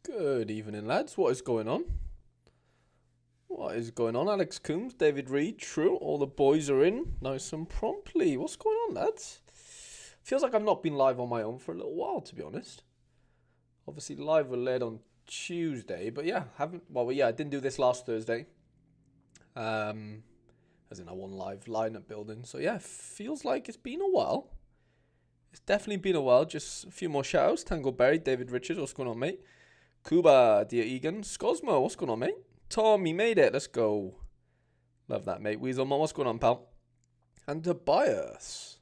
Good evening, lads. What is going on? What is going on? Alex Coombs, David Reed, true. All the boys are in, nice and promptly. What's going on, lads? Feels like I've not been live on my own for a little while, to be honest. Obviously, live were led on Tuesday, but yeah, haven't. Well, yeah, I didn't do this last Thursday. Um, as in I won live lineup building. So yeah, feels like it's been a while. It's definitely been a while. Just a few more shout-outs. Tango Berry, David Richards, what's going on, mate? Kuba, dear Egan, Scosmo, what's going on, mate? Tom, he made it. Let's go. Love that, mate. Weaselmon, what's going on, pal? And Tobias.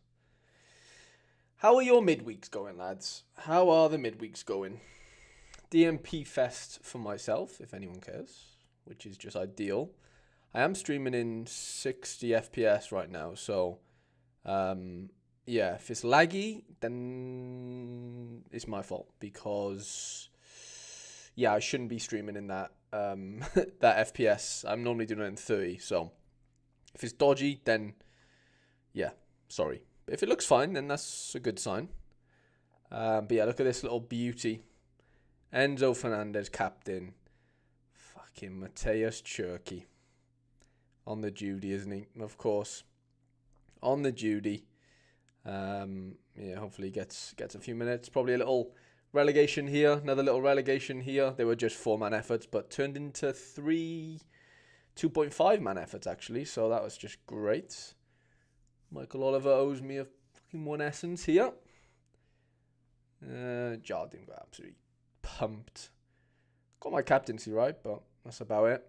How are your midweeks going, lads? How are the midweeks going? DMP Fest for myself, if anyone cares, which is just ideal. I am streaming in 60 FPS right now, so yeah, if it's laggy, then it's my fault because yeah, I shouldn't be streaming in that that FPS. I'm normally doing it in 30, so if it's dodgy, then yeah, sorry. But if it looks fine, then that's a good sign. But yeah, look at this little beauty. Enzo Fernandez, captain. Fucking Mateus Churky. On the Judy, isn't he? Of course. On the Judy. Yeah, hopefully gets a few minutes. Probably a little relegation here. Another little relegation here. They were just 4-man efforts, but turned into 2.5-man efforts, actually. So that was just great. Michael Oliver owes me a fucking one essence here. Jardine got absolutely pumped. Got my captaincy right, but that's about it.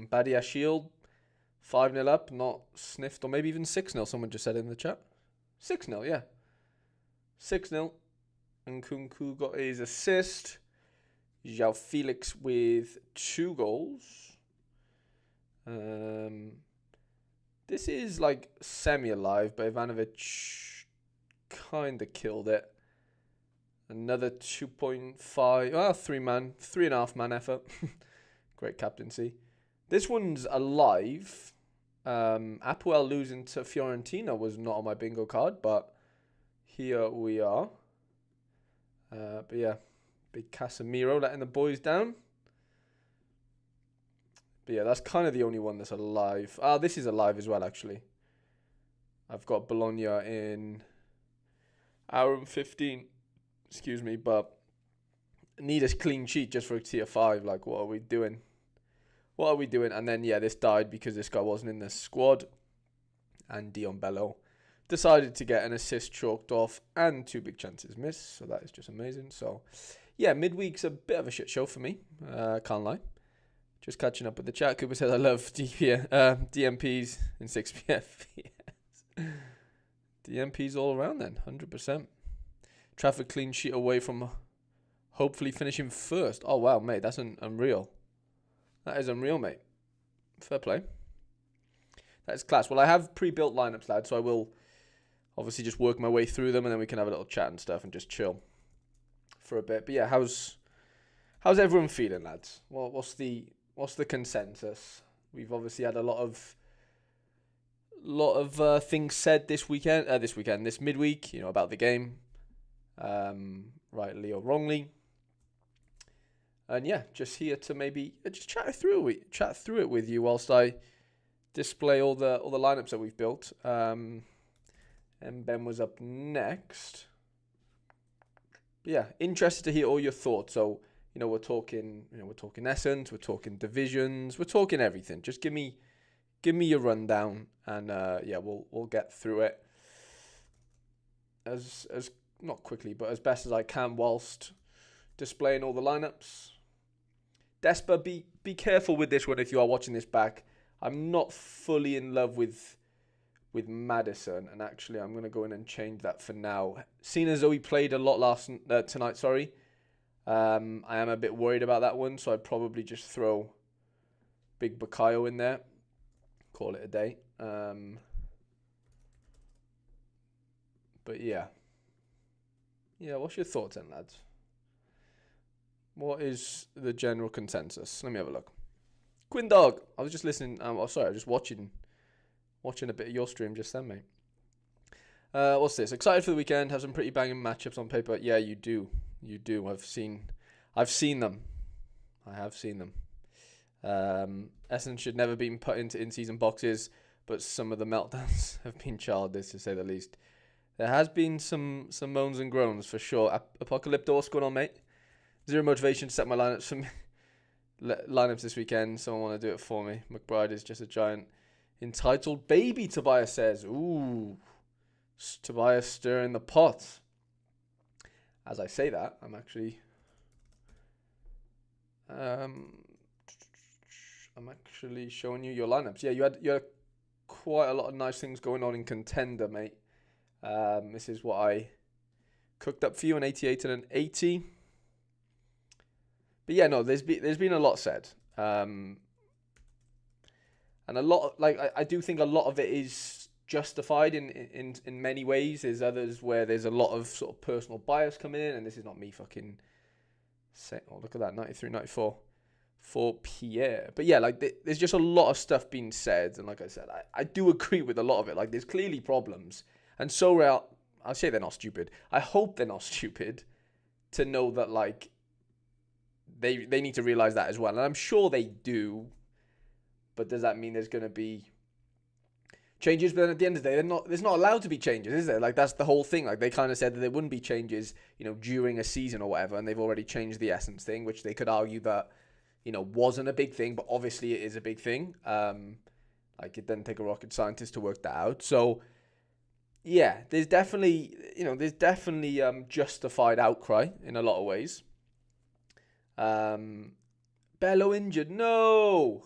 Badia Shield, 5-0 up, not sniffed, or maybe even 6-0, someone just said in the chat. 6-0, yeah. 6-0. And Kunku got his assist. João Felix with 2 goals. This is like semi-alive, but Ivanovic kind of killed it. Another 2.5, 3.5-man effort. Great captaincy. This one's alive. Apoel losing to Fiorentina was not on my bingo card, but here we are. But yeah, big Casemiro letting the boys down. But yeah, that's kind of the only one that's alive. This is alive as well, actually. I've got Bologna in hour and 15. Excuse me, but need a clean sheet just for a tier 5. Like, what are we doing? What are we doing? And then, yeah, this died because this guy wasn't in the squad. And Dion Bello decided to get an assist chalked off and 2 big chances missed. So that is just amazing. So, yeah, midweek's a bit of a shit show for me. Can't lie. Just catching up with the chat. Cooper says, I love DMPs in 6pf. Yes. DMPs all around then, 100%. Trafford clean sheet away from hopefully finishing first. Oh, wow, mate, that's unreal. That is unreal, mate. Fair play. That is class. Well, I have pre-built lineups, lads, so I will obviously just work my way through them, and then we can have a little chat and stuff and just chill for a bit. But yeah, how's everyone feeling, lads? What's the consensus? We've obviously had a lot of things said this midweek, about the game, rightly or wrongly. And yeah, just here to maybe just chat through it with you whilst I display all the lineups that we've built. And Ben was up next. But yeah, interested to hear all your thoughts. So we're talking essence, we're talking divisions, we're talking everything. Just give me your rundown, and yeah, we'll get through it as not quickly, but as best as I can whilst displaying all the lineups. Despa, be careful with this one if you are watching this back. I'm not fully in love with Maddison, and actually I'm going to go in and change that for now. Seeing as though he played a lot tonight, sorry. I am a bit worried about that one, so I'd probably just throw Big Bukayo in there. Call it a day. But yeah. Yeah, what's your thoughts then, lads? What is the general consensus? Let me have a look. Quinn Dog. I was just listening. I was just watching a bit of your stream just then, mate. What's this? Excited for the weekend. Have some pretty banging matchups on paper. Yeah, you do. I've seen I've seen them. I have seen them. Essence should never been put into in-season boxes, but some of the meltdowns have been childish, to say the least. There has been some moans and groans for sure. Apocalypto, what's going on, mate? Zero motivation to set my lineups for me. Lineups this weekend. Someone want to do it for me. McBride is just a giant entitled baby, Tobias says. Ooh, Tobias stirring the pot. As I say that, I'm actually showing you your lineups. Yeah, you had quite a lot of nice things going on in Contender, mate. This is what I cooked up for you, an 88 and an 80. But yeah, no, there's been a lot said, and a lot I do think a lot of it is justified in many ways. There's others where there's a lot of sort of personal bias coming in, and this is not me fucking saying, oh look at that 93, 94 for Pierre. But yeah, like there's just a lot of stuff being said, and like I said, I do agree with a lot of it. Like there's clearly problems, and Sorare, I'll say they're not stupid. I hope they're not stupid to know that like. They need to realize that as well, and I'm sure they do. But does that mean there's going to be changes? But then at the end of the day, there's not allowed to be changes, is there? Like that's the whole thing. Like they kind of said that there wouldn't be changes, during a season or whatever, and they've already changed the essence thing, which they could argue that, wasn't a big thing, but obviously it is a big thing. Like it doesn't take a rocket scientist to work that out. So yeah, there's definitely justified outcry in a lot of ways. Bello injured? No!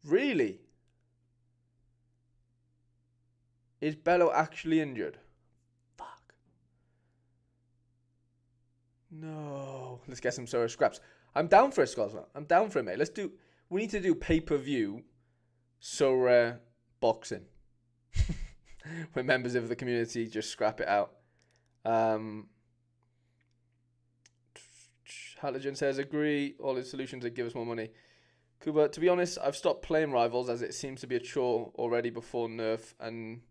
Really? Is Bello actually injured? Fuck. No. Let's get some Sorare scraps. I'm down for it, Scotland. I'm down for it, mate. We need to do pay-per-view Sorare boxing. Where members of the community just scrap it out. Halogen says, agree, all his solutions that give us more money. Kuba, to be honest, I've stopped playing Rivals as it seems to be a chore already before nerf, and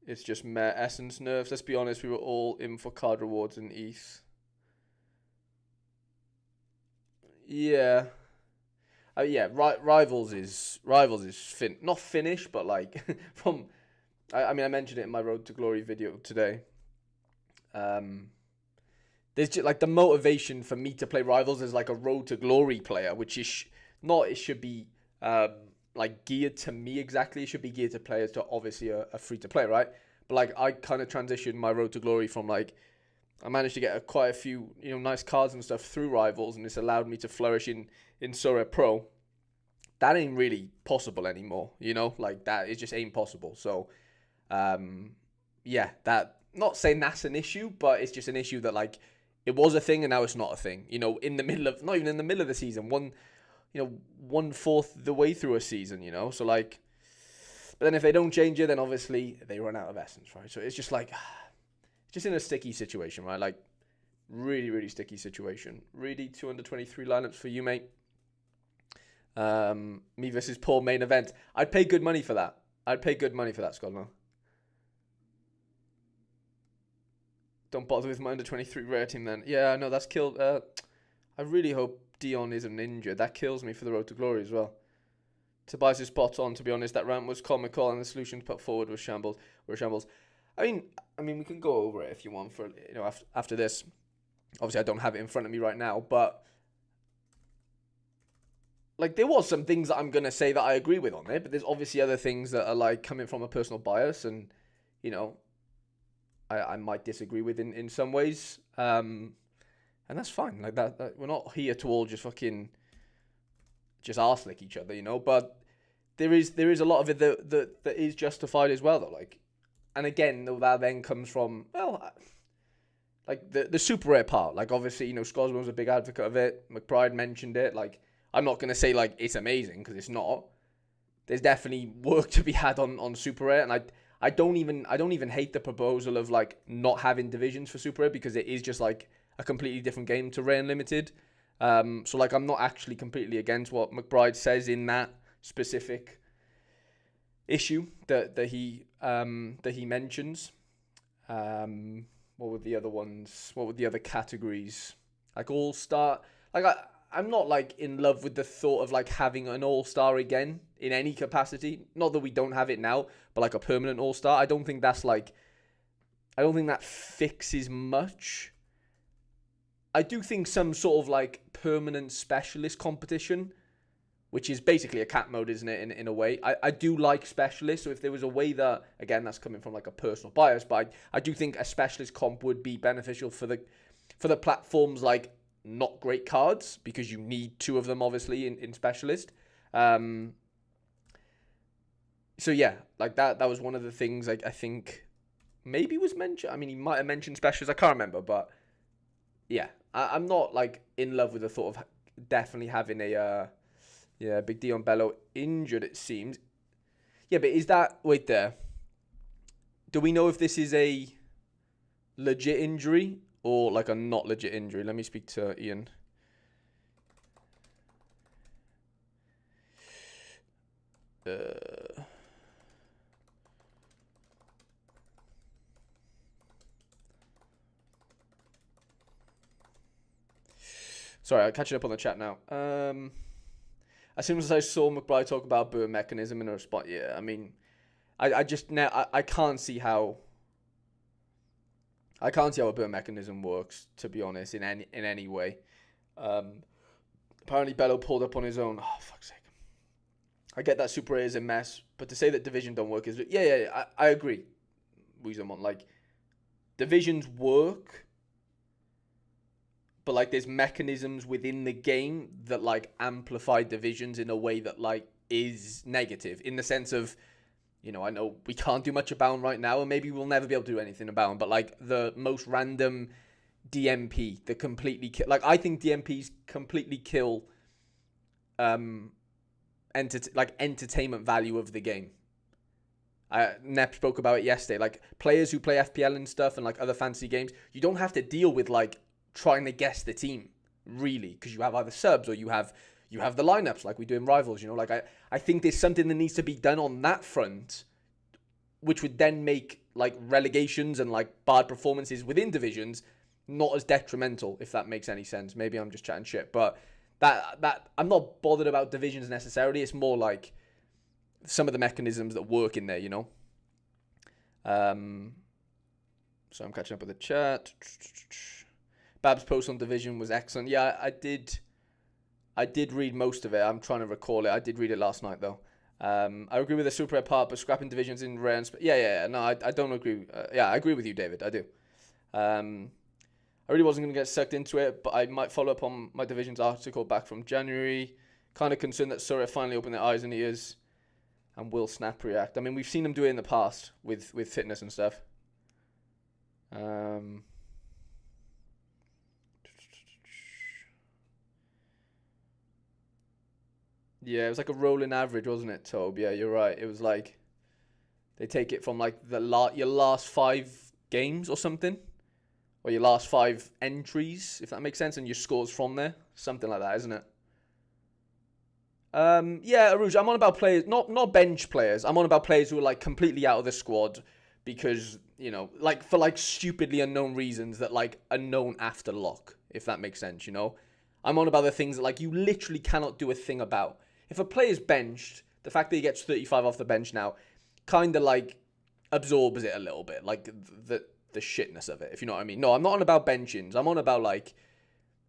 it's just mere essence nerfs. Let's be honest, we were all in for card rewards in ETH. Yeah. Yeah, Rivals is not finished, but like from I mentioned it in my Road to Glory video today. There's just like the motivation for me to play Rivals as like a Road to Glory player, which is it should be like geared to me exactly. It should be geared to players to obviously a free to play, right? But like I kind of transitioned my Road to Glory from like I managed to get quite a few nice cards and stuff through Rivals, and it's allowed me to flourish in Sorare Pro. That ain't really possible anymore, like that it just ain't possible. So yeah, that not saying that's an issue, but it's just an issue that like it was a thing and now it's not a thing. In the middle of not even in the middle of the season, 1/4 the way through a season, So like, but then if they don't change it, then obviously they run out of essence, right? So it's just like, just in a sticky situation, right? Like, really, really sticky situation. Really, 223 lineups for you, mate. Me versus Paul main event. I'd pay good money for that. Scotland. Don't bother with my under 23 rare team then. Yeah, no, that's killed. I really hope Dion isn't injured. That kills me for the Road to Glory as well. Tobias is spot on, to be honest. That rant was comical and the solutions put forward were shambles. I mean, we can go over it if you want for after this. Obviously, I don't have it in front of me right now, but like there was some things that I'm gonna say that I agree with on it, but there's obviously other things that are like coming from a personal bias, and I might disagree with in some ways, and that's fine. Like that we're not here to all just fucking just arse lick each other, But there is a lot of it that is justified as well, though. Like, and again, though, that then comes from like the super rare part. Like obviously, Scosmo was a big advocate of it. McBride mentioned it. Like I'm not gonna say like it's amazing because it's not. There's definitely work to be had on super rare, and I don't even hate the proposal of like not having divisions for super rare because it is just like a completely different game to rare and limited. So like I'm not actually completely against what McBride says in that specific issue that he mentions. What were the other ones? What were the other categories? Like all-star. Like I'm not like in love with the thought of like having an all-star again in any capacity. Not that we don't have it now, but like a permanent all-star. I don't think that fixes much. I do think some sort of like permanent specialist competition, which is basically a cat mode, isn't it, in a way. I do like specialists, so if there was a way that, again, that's coming from like a personal bias, but I do think a specialist comp would be beneficial for the platforms like not great cards, because you need two of them, obviously, in specialist. So yeah, like that was one of the things like I think maybe was mentioned. I mean, he might have mentioned specialists, I can't remember, but yeah, I'm not like in love with the thought of definitely having a Big Dion Bello injured, it seems. Yeah, but is that... Wait there. Do we know if this is a legit injury or like a not legit injury? Let me speak to Ian. Sorry, I'm catching up on the chat now. As soon as I saw McBride talk about burn mechanism in a response, yeah, I mean, I just now I can't see how a burn mechanism works, to be honest, in any way. Apparently Bello pulled up on his own. Oh, fuck's sake. I get that Super A is a mess, but to say that division don't work is... Yeah, I agree. Weezermont, like, divisions work, but like there's mechanisms within the game that like amplify divisions in a way that like is negative, in the sense of, you know, I know we can't do much about right now, and maybe we'll never be able to do anything about, but like the most random DMP that completely kill, like I think DMPs completely kill entertainment value of the game. Nep spoke about it yesterday. Like players who play FPL and stuff and like other fantasy games, you don't have to deal with like trying to guess the team, really, because you have either subs or you have the lineups like we do in Rivals. You know, like I think there's something that needs to be done on that front, which would then make like relegations and like bad performances within divisions not as detrimental, if that makes any sense. Maybe I'm just chatting shit, but that I'm not bothered about divisions necessarily. It's more like some of the mechanisms that work in there, you know. So I'm catching up with the chat. Bab's post on division was excellent. Yeah, I did read most of it. I'm trying to recall it. I did read it last night though. I agree with the super rare part, but scrapping divisions in rare and no, I don't agree. I agree with you, David. I do. I really wasn't going to get sucked into it, but I might follow up on my divisions article back from January. Kind of concerned that Sorare finally opened their eyes and ears and will snap react. I mean, we've seen them do it in the past with fitness and stuff. Yeah, it was like a rolling average, wasn't it, Tobe? Yeah, you're right. It was like they take it from like your last 5 games or something, or your last 5 entries, if that makes sense, and your scores from there, something like that, isn't it? Yeah, Aruj, I'm on about players, not bench players. I'm on about players who are like completely out of the squad because, you know, like for like stupidly unknown reasons that like are known after lock, if that makes sense, you know? I'm on about the things that like you literally cannot do a thing about. If a player's benched, the fact that he gets 35 off the bench now kind of like absorbs it a little bit, like the shitness of it, if you know what I mean. No, I'm not on about benchings. I'm on about like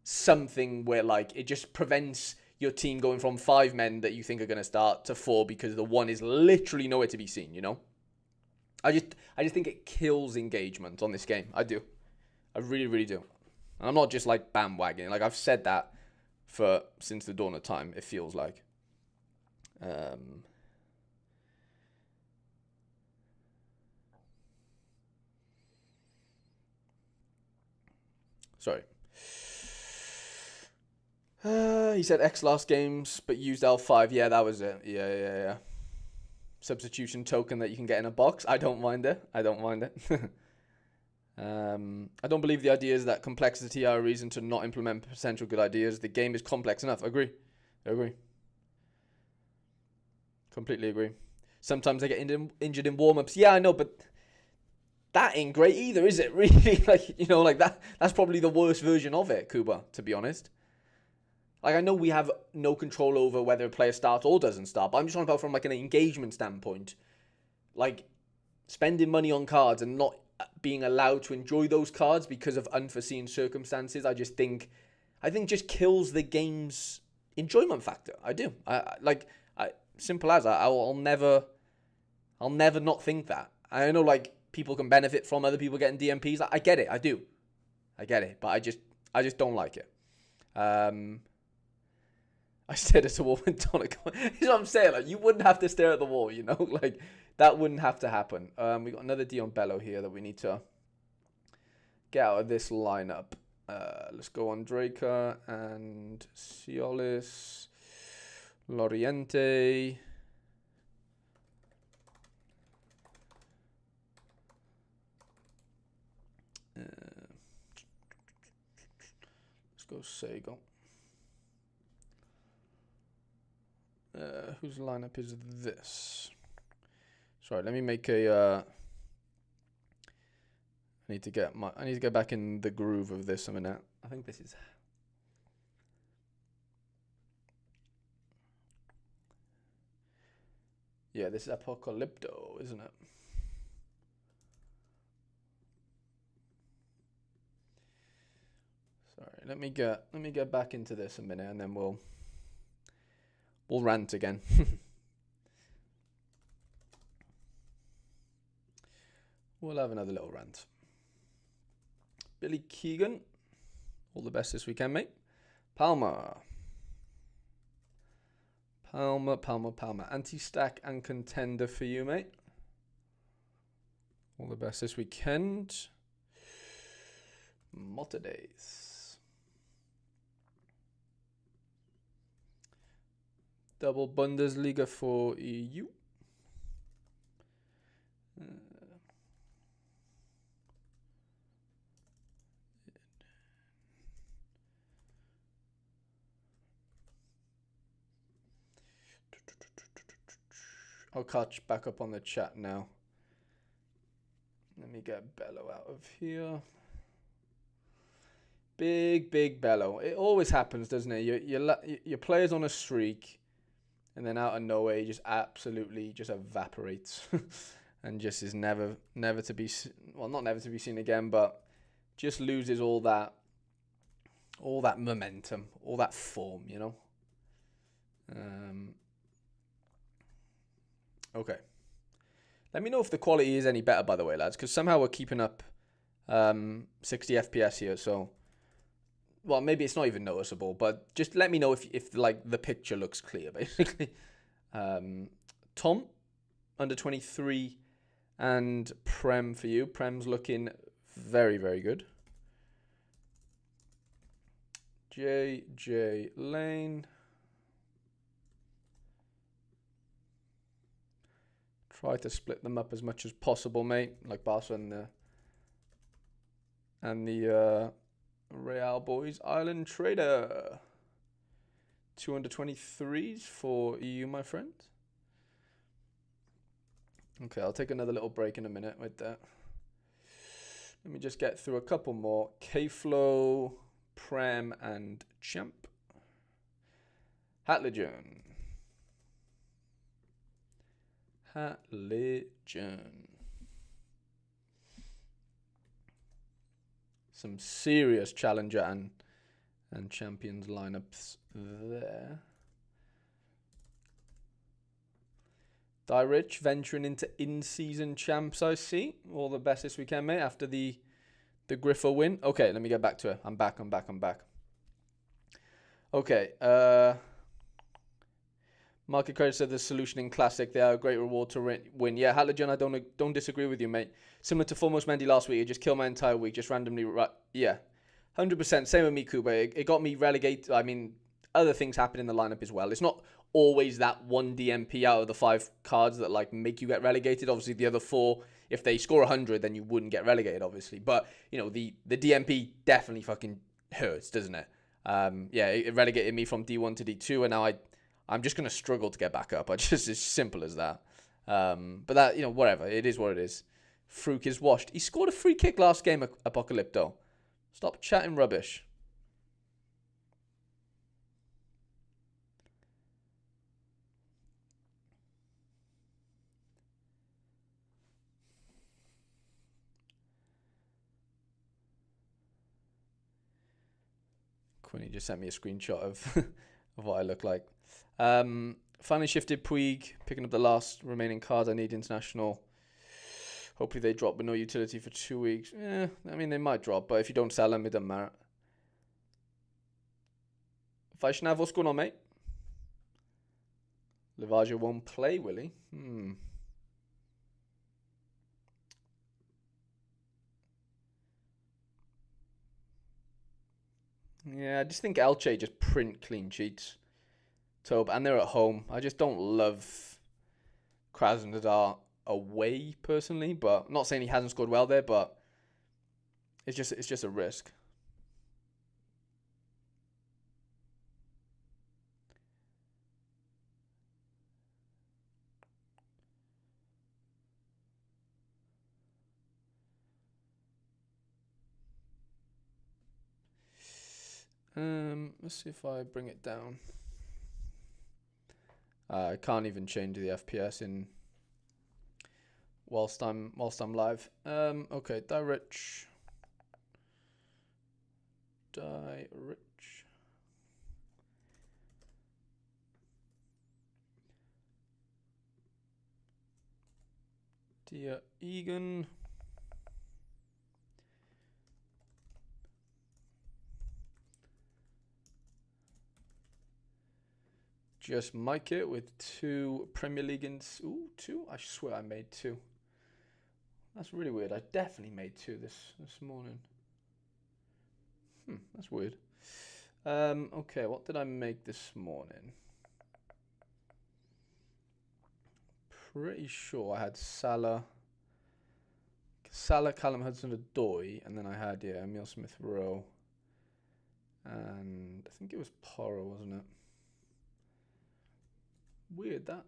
something where like it just prevents your team going from 5 men that you think are going to start to 4 because the one is literally nowhere to be seen, you know? I just think it kills engagement on this game. I do. I really, really do. And I'm not just like bandwagoning. Like I've said that since the dawn of time, it feels like. Sorry. He said X last games, but used L5. Yeah, that was it. Yeah. Substitution token that you can get in a box. I don't mind it. I don't believe the idea is that complexity are a reason to not implement potential good ideas. The game is complex enough. Agree. Completely agree. Sometimes they get injured in warm-ups. Yeah, I know, but that ain't great either, is it? Really, like, you know, like that's probably the worst version of it, Kuba, to be honest. Like, I know we have no control over whether a player starts or doesn't start, but I'm just talking about from like an engagement standpoint. Like, spending money on cards and not being allowed to enjoy those cards because of unforeseen circumstances, I think just kills the game's enjoyment factor. I do. Simple as I'll never not think that. I know, like, people can benefit from other people getting DMPs. I get it. I do. I get it, but I just don't like it. I stared at a wall with Tonic. That's what I'm saying. Like, you wouldn't have to stare at the wall, you know? Like, that wouldn't have to happen. We got another Dion Bello here that we need to get out of this lineup. Let's go on Draker and Ciolis, Loriente. Let's go Sego. Whose lineup is this? Sorry, let me make a. I need to get back in the groove of this a minute. I think this is. Yeah, this is Apocalypto, isn't it? Sorry, let me get back into this a minute, and then we'll rant again. We'll have another little rant. Billy Keegan, all the best this weekend, mate. Palmer. Anti-stack and contender for you, mate. All the best this weekend. Motadays. Double Bundesliga for EU. I'll catch back up on the chat now. Let me get Bello out of here. Big Bello. It always happens, doesn't it? Your player's on a streak, and then out of nowhere, he just absolutely just evaporates, and just is never to be, well, not never to be seen again, but just loses all that momentum, all that form, you know. Okay. Let me know if the quality is any better, by the way, lads, because somehow we're keeping up 60 FPS here, so, well, maybe it's not even noticeable, but just let me know if like, the picture looks clear, basically. Tom, under 23, and Prem for you. Prem's looking very, very good. JJ Lane. Try to split them up as much as possible, mate. Like Barca and the Real boys. Island Trader. 223s for EU, my friend. Okay, I'll take another little break in a minute with that. Let me just get through a couple more. K-Flow, Prem, and Champ. Hatlegion. Some serious challenger and champions lineups there. Rich venturing into in-season champs, I see. All the best this weekend, mate, after the Griffo win. Okay, let me get back to it. I'm back. Okay, Market Credit said the solution in Classic, they are a great reward to win. Yeah, Hatlegion, I don't disagree with you, mate. Similar to Foremost Mendy last week, it just killed my entire week, just randomly. Yeah, 100%. Same with me, Kuba. It got me relegated. I mean, other things happen in the lineup as well. It's not always that one DMP out of the 5 cards that like make you get relegated. Obviously, the other 4, if they score 100, then you wouldn't get relegated, obviously. But you know, the DMP definitely fucking hurts, doesn't it? Yeah, it relegated me from D1 to D2, and now I'm just going to struggle to get back up. It's simple as that. But that, you know, whatever. It is what it is. Fruke is washed. He scored a free kick last game, Apocalypto. Stop chatting rubbish. Quinny just sent me a screenshot of, of what I look like. Finally shifted Puig, picking up the last remaining cards I need international. Hopefully they drop with no utility for 2 weeks. I mean, they might drop, but if you don't sell them, it doesn't matter. Vaishnav, what's going on, mate? Livaja won't play, will he? Yeah, I just think Elche just print clean sheets. Tobe, and they're at home. I just don't love Krasnodar away personally, but I'm not saying he hasn't scored well there, but it's just a risk. Let's see if I bring it down. I can't even change the FPS in whilst I'm live. Okay, direct. Dear Egan. Just mic it with 2 Premier League ins. Ooh, 2? I swear I made 2. That's really weird. I definitely made 2 this morning. That's weird. Okay, what did I make this morning? Pretty sure I had Salah, Callum Hudson-Odoi, and then I had Emile Smith-Rowe, and I think it was Porro, wasn't it? Weird that.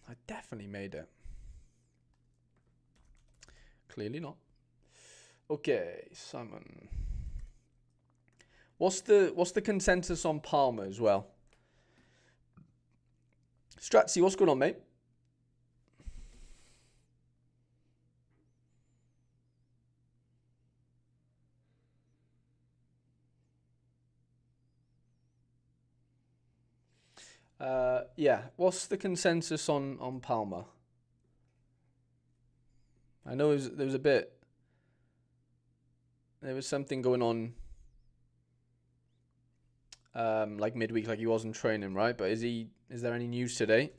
I definitely made it. Clearly not. Okay, Simon. What's the consensus on Palmer as well? Stratsy, what's going on, mate? Yeah, what's the consensus on Palmer? I know there was something going on like midweek, like he wasn't training, right? But is there any news today?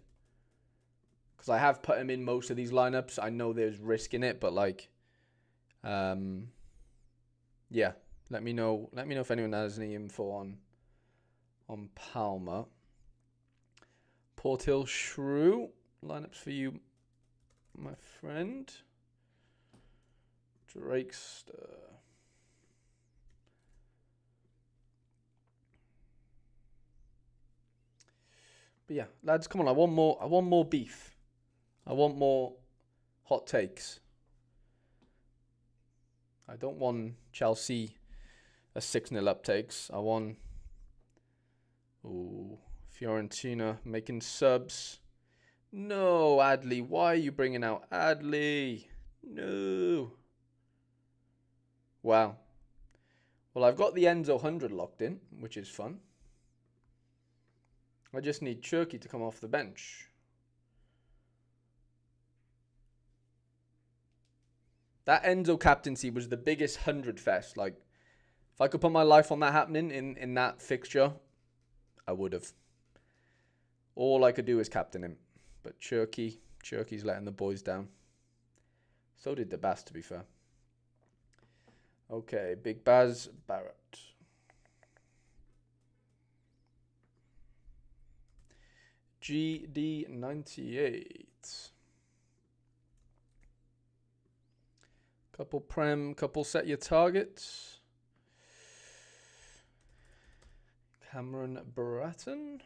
Because I have put him in most of these lineups. I know there's risk in it, but like yeah, let me know if anyone has any info on Palmer. Portil Shrew, lineups for you, my friend. Drakester. But yeah, lads, come on. I want more beef. I want more hot takes. I don't want Chelsea a 6-0 up takes. I want Fiorentina making subs. No, Adley. Why are you bringing out Adley? No. Wow. Well, I've got the Enzo 100 locked in, which is fun. I just need Cherky to come off the bench. That Enzo captaincy was the biggest 100 fest. Like, if I could put my life on that happening in that fixture, I would have. All I could do is captain him. But Cherky's letting the boys down. So did the Bass, to be fair. Okay, Big Baz Barrett. GD98. Couple Prem, couple set your targets. Cameron Bratton.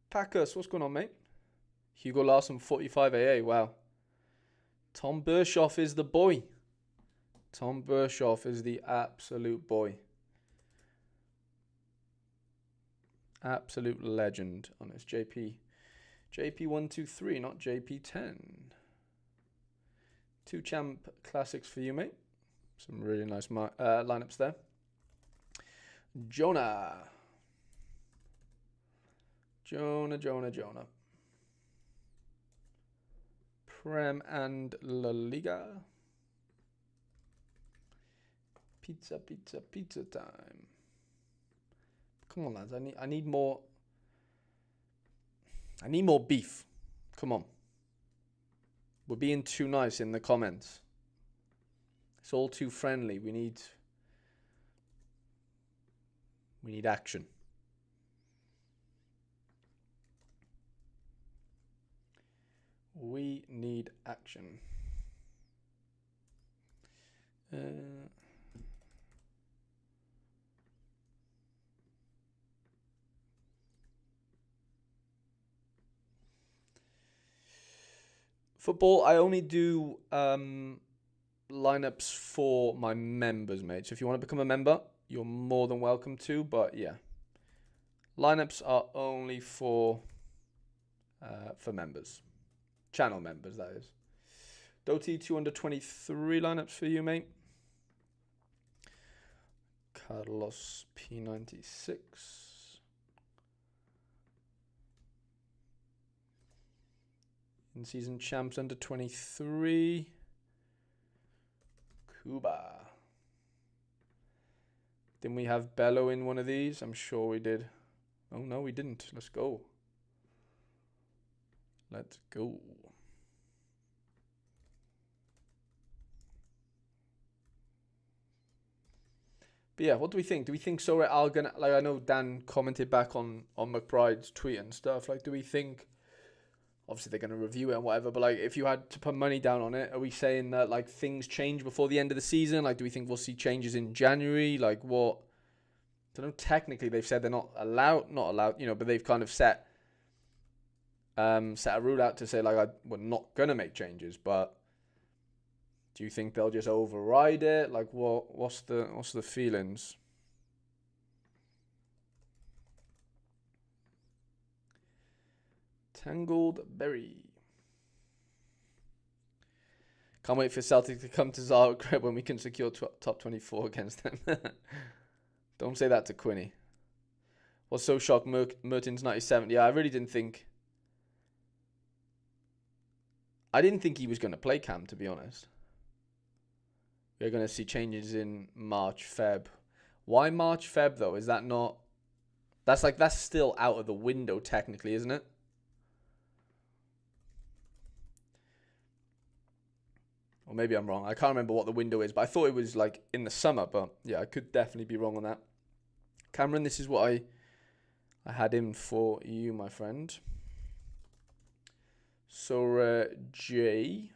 Packers, what's going on, mate? Hugo Larson, 45 AA. Wow. Tom Bershoff is the boy. Tom Bershoff is the absolute boy. Absolute legend on this JP. JP123, not JP10. 2 champ classics for you, mate. Some really nice lineups there. Jonah. Prem and La Liga. Pizza time. Come on, lads. I need more. I need more beef. Come on. We're being too nice in the comments. It's all too friendly. We need action. We need action. Football, I only do lineups for my members, mate. So if you want to become a member, you're more than welcome to. But yeah, lineups are only for members, channel members, that is. Doty 223 lineups for you, mate. Carlos P96. In-season champs under 23. Cuba. Didn't we have Bello in one of these? I'm sure we did. Oh, no, we didn't. Let's go. Let's go. But yeah, what do we think? Do we think Sorare are gonna, like, I know Dan commented back on McBride's tweet and stuff. Like, do we think, obviously they're gonna review it and whatever, but like, if you had to put money down on it, are we saying that like things change before the end of the season? Like, do we think we'll see changes in January? Like, what? I don't know. Technically, they've said they're not allowed, you know, but they've kind of set a rule out to say like, we're not gonna make changes, but. Do you think they'll just override it? Like, what's the feelings? Tangled Berry. Can't wait for Celtic to come to Zagreb when we can secure top 24 against them. Don't say that to Quinny. Was so shocked Mertens 97. Yeah, I really didn't think. I didn't think he was going to play Cam, to be honest. We're going to see changes in March, Feb. Why March, Feb, though? Is that not... That's still out of the window, technically, isn't it? Or maybe I'm wrong. I can't remember what the window is, but I thought it was, like, in the summer. But, yeah, I could definitely be wrong on that. Cameron, this is what I had in for you, my friend. Sorare J...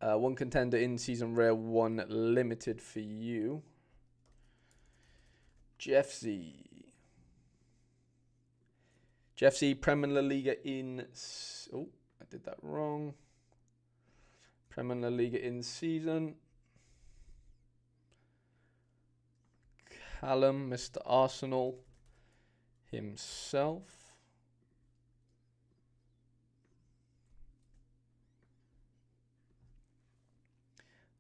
one contender in season rare, one limited for you. GFC. Premier La Liga in... Oh, I did that wrong. Premier La Liga in season. Callum, Mr. Arsenal himself.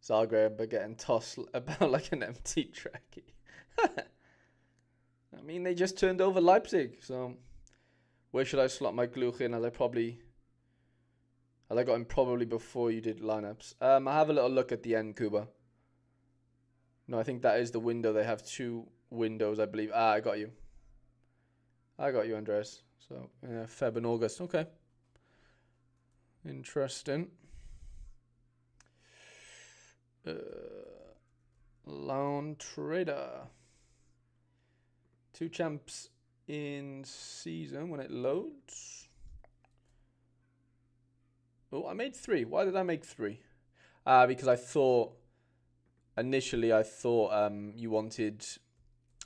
Zagreb are getting tossed about like an empty trackie. I mean, they just turned over Leipzig, so where should I slot my Gluch in? As I got him probably before you did lineups. I have a little look at the end, Cuba. No, I think that is the window. They have 2 windows, I believe. I got you. Andres. So, Feb and August. Okay. Interesting. Lone Trader. 2 champs in season when it loads. Oh, I made 3. Why did I make 3? Because I thought initially I thought you wanted.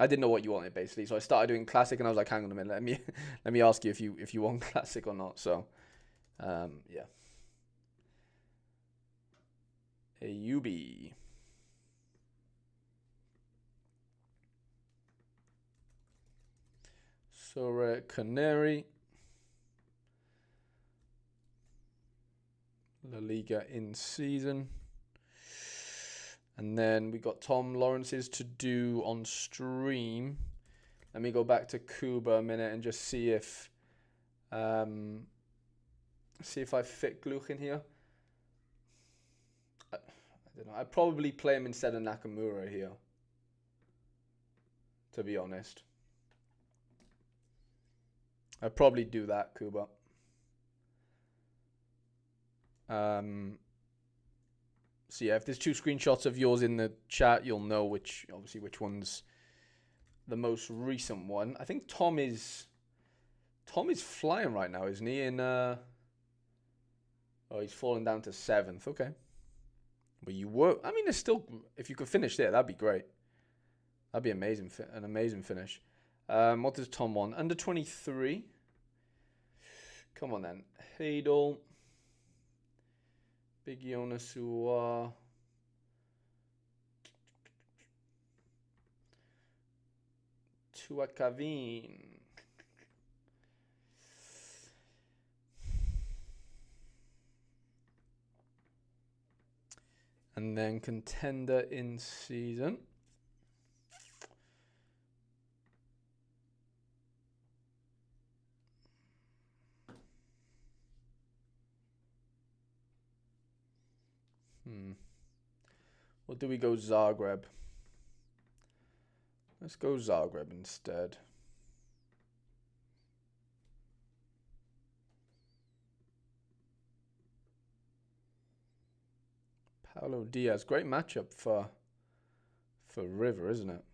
I didn't know what you wanted basically, so I started doing classic, and I was like, hang on a minute, let me let me ask you if you want classic or not. So yeah, a UB. Sorare Canary. La Liga in season. And then we got Tom Lawrence's to do on stream. Let me go back to Cuba a minute and just see if I fit Gluch in here. I don't know. I'd probably play him instead of Nakamura here, to be honest. I'd probably do that, Cuba. So yeah, if there's 2 screenshots of yours in the chat, you'll know which one's the most recent one. I think Tom is flying right now, isn't he? Oh, he's fallen down to 7th. Okay. But you were. I mean, there's still. If you could finish there, that'd be great. That'd be amazing. An amazing finish. What does Tom want? Under 23. Come on then. Heidel. Big Jonas Ua. Tuakavin. And then contender in season. Or do we go Zagreb? Let's go Zagreb instead. Paulo Diaz. Great matchup for River, isn't it?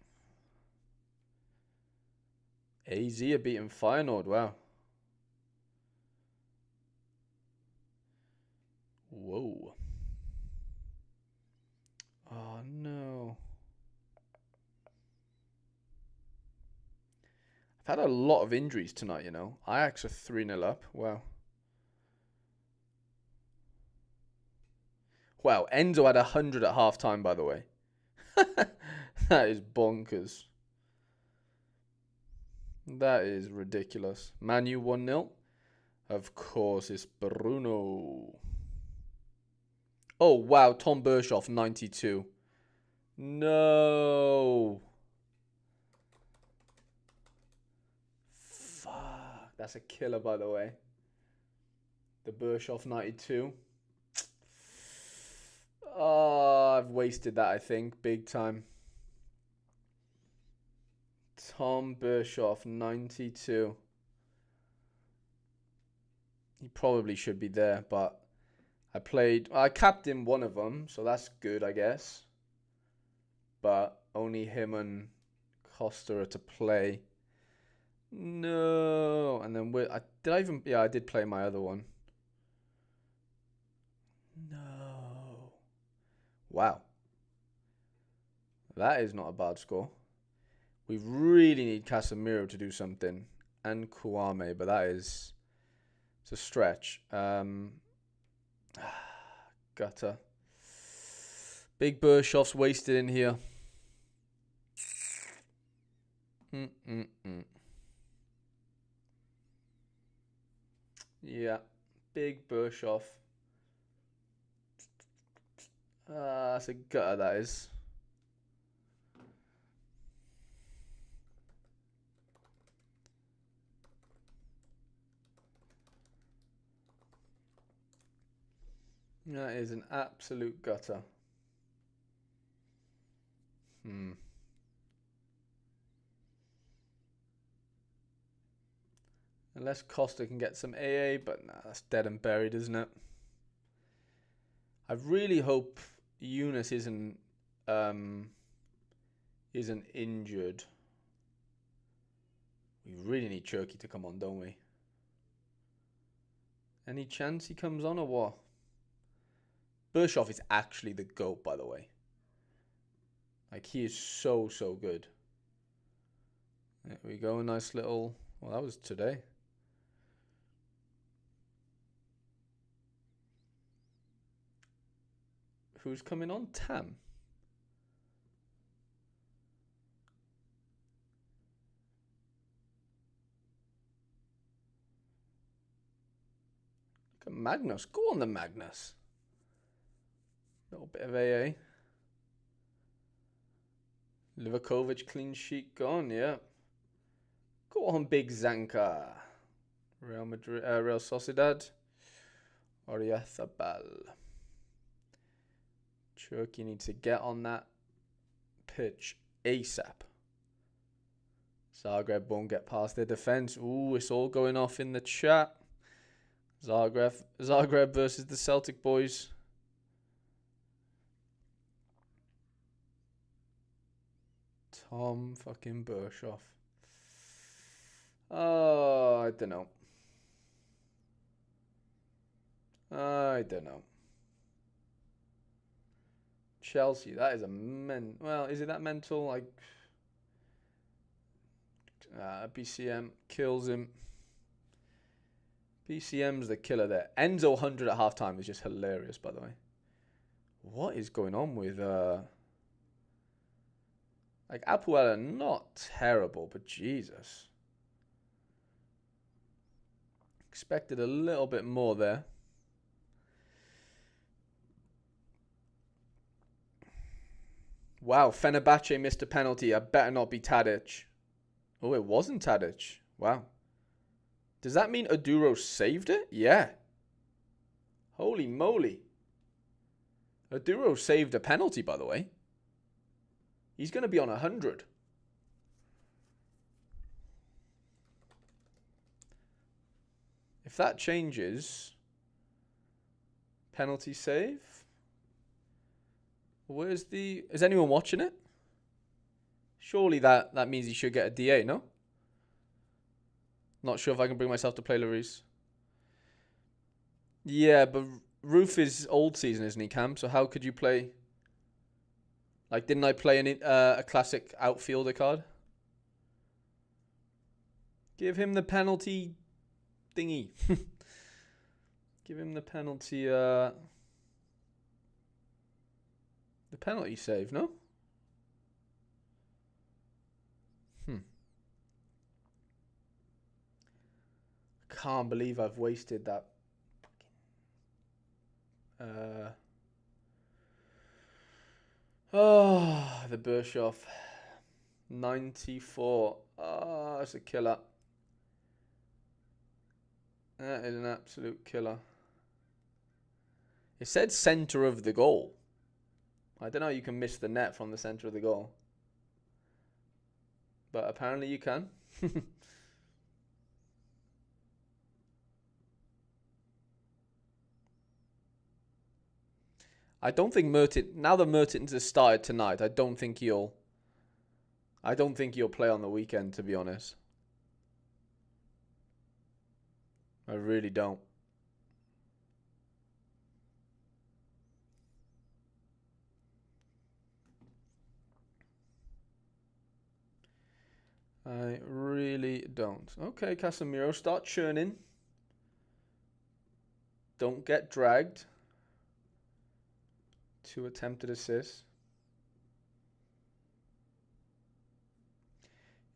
AZ are beating Feyenoord. Wow. Whoa. Oh, no. I've had a lot of injuries tonight, you know. Ajax are 3-0 up. Wow. Wow, Enzo had 100 at halftime, by the way. That is bonkers. That is ridiculous. Manu 1-0. Of course, it's Bruno. Oh, wow. Tom Bershoff, 92. No. Fuck. That's a killer, by the way. The Bershoff, 92. Oh, I've wasted that, I think. Big time. Tom Bershoff, 92. He probably should be there, but I captained one of them, so that's good, I guess. But only him and Costa are to play. No. And then I did play my other one. No. Wow. That is not a bad score. We really need Casemiro to do something. And Kouame, but it's a stretch. Gutter. Big Bershoff's wasted in here. Yeah. Big Bershoff. That's a gutter, that is. That is an absolute gutter. Unless Costa can get some AA, but nah, that's dead and buried, isn't it? I really hope Eunice isn't injured. We really need Cherky to come on, don't we? Any chance he comes on or what? Bershoff is actually the GOAT, by the way. Like, he is so, so good. There we go. Nice little... Well, that was today. Who's coming on? Tam. Look at Magnus. Go on the Magnus. Little bit of AA. Livakovic clean sheet gone, yeah. Go on, big Zanka. Real Madrid, Real Sociedad. Oriathabal. Turkey needs to get on that pitch ASAP. Zagreb won't get past their defense. Ooh, it's all going off in the chat. Zagreb versus the Celtic boys. Tom fucking Burshoff. Oh, I don't know. I don't know. Chelsea, that is a well, is it that mental? Like, BCM kills him. BCM's the killer there. Enzo 100 at halftime is just hilarious, by the way. What is going on with like, Apuela, not terrible, but Jesus. Expected a little bit more there. Wow, Fenerbahce missed a penalty. I better not be Tadic. Oh, it wasn't Tadic. Wow. Does that mean Aduro saved it? Yeah. Holy moly. Aduro saved a penalty, by the way. He's going to be on 100. If that changes, penalty save. Where's the... Is anyone watching it? Surely that means he should get a DA, no? Not sure if I can bring myself to play Lloris. Yeah, but Roof is old season, isn't he, Cam? So how could you play... Like, didn't I play a classic outfielder card? Give him the penalty thingy. Give him the penalty, the penalty save, no? Can't believe I've wasted that. Oh, the Burshoff. 94. Oh, that's a killer. That is an absolute killer. It said center of the goal. I don't know how you can miss the net from the center of the goal. But apparently you can. I don't think Mertens, now that Mertens has started tonight, I don't think he'll play on the weekend, to be honest. I really don't. I really don't. Okay, Casemiro, start churning. Don't get dragged. 2 attempted assists.